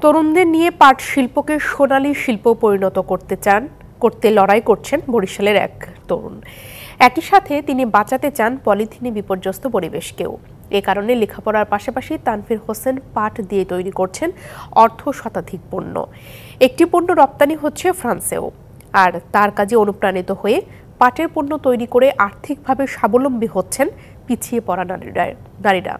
তরুণদের নিয়ে পাট শিল্পকে সোনালী শিল্প পরিণত করতে লড়াই করছেন বরিশালের এক তরুণ। একই সাথে তিনি বাঁচাতে চান পলিথিনে বিপর্যস্ত পরিবেশকেও। এ কারণে লেখাপড়ার পাশাপাশি তানভীর হোসেন পাট দিয়ে তৈরি করছেন অর্ধ শতাধিক পণ্য। একটি পণ্য রপ্তানি হচ্ছে ফ্রান্সেও। আর তার কাজে অনুপ্রাণিত হয়ে পাটের পণ্য তৈরি করে আর্থিকভাবে স্বাবলম্বী হচ্ছেন পিছিয়ে পড়া নারীরা।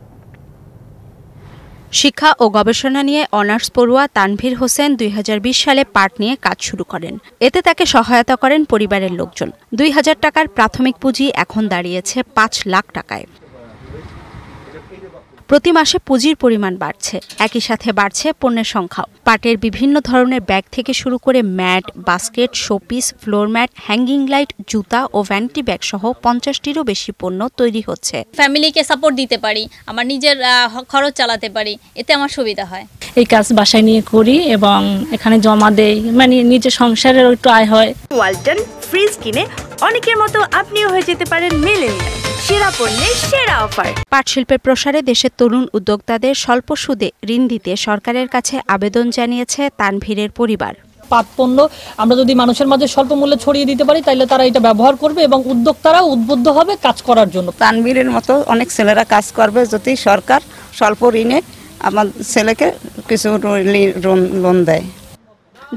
শিক্ষা ও গবেষণা নিয়ে অনার্স পড়ুয়া তানভীর হোসেন ২০২০ সালে পাট নিয়ে কাজ শুরু করেন। এতে তাকে সহায়তা করেন পরিবারের লোকজন। ২০০০ টাকার প্রাথমিক পুঁজি এখন দাঁড়িয়েছে ৫ লাখ টাকায়। প্রতি মাসে পুঁজির পরিমাণ বাড়ছে, একই সাথে বাড়ছে পণ্যের সংখ্যাও। পাটের বিভিন্ন ধরনের ব্যাগ থেকে শুরু করে mat, basket, showpiece, floor mat, hanging light, জুতা ও ভ্যানিটি ব্যাগ সহ ৫০টিরও বেশি পণ্য তৈরি হচ্ছে। ফ্যামিলিকে সাপোর্ট দিতে পারি, আমার নিজের খরচ চালাতে পারি, এতে আমার সুবিধা হয়। এই কাজ বাসায় নিয়ে করি এবং এখানে জমা দেই, মানে নিজের সংসারের একটু আয় হয়। ওয়ালটন ফ্রিজ কিনে অনেকের মতো আপনিও হয়ে যেতে পারেন মিলেনিয়াল। সেরা পণ্যের সেরা অফার। পাট শিল্পের প্রসারে দেশের তরুণ উদ্যোক্তাদের স্বল্প সুদে ঋণ দিতে সরকারের কাছে আবেদন জানিয়েছে তানভীরের পরিবার। পাট পণ্য আমরা যদি মানুষের মাঝে স্বল্প মূল্যে ছড়িয়ে দিতে পারি, তাহলে তারা এটা ব্যবহার করবে এবং উদ্যোক্তারাও উদ্বুদ্ধ হবে কাজ করার জন্য। তানভীরের মতো অনেক ছেলেরা কাজ করবে যদি সরকার স্বল্প ঋণে আমার ছেলেকে কিছু লোন দেয়।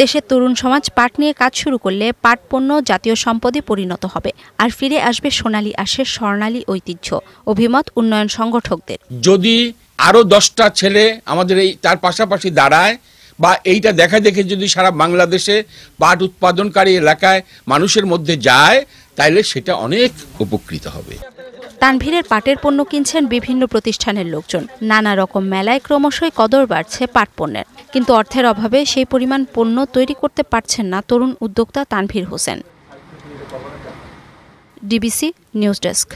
দেশের তরুণ সমাজ পাট নিয়ে কাজ শুরু করলে পাট পণ্য জাতীয় সম্পদে পরিণত হবে, আর ফিরে আসবে সোনালী আঁশের স্বর্ণালী ঐতিহ্য। অভিমত উন্নয়ন সংগঠকদের। যদি আরো 10টা ছেলে আমাদের এই তার পাশাপাশি দাঁড়ায় বা এইটা দেখা দেখে যদি সারা বাংলাদেশে পাট উৎপাদনকারী এলাকায় মানুষের মধ্যে যায়, তাইলে সেটা অনেক উপকৃত হবে। তানভীরের পাটের পণ্য কিনছেন বিভিন্ন প্রতিষ্ঠানের লোকজন। নানা রকম মেলায় ক্রমশই কদর বাড়ছে পাট পণ্যের, কিন্তু অর্থের অভাবে সেই পরিমাণ পণ্য তৈরি করতে পারছেন না তরুণ উদ্যোক্তা Tanvir Hossain. DBC news desk.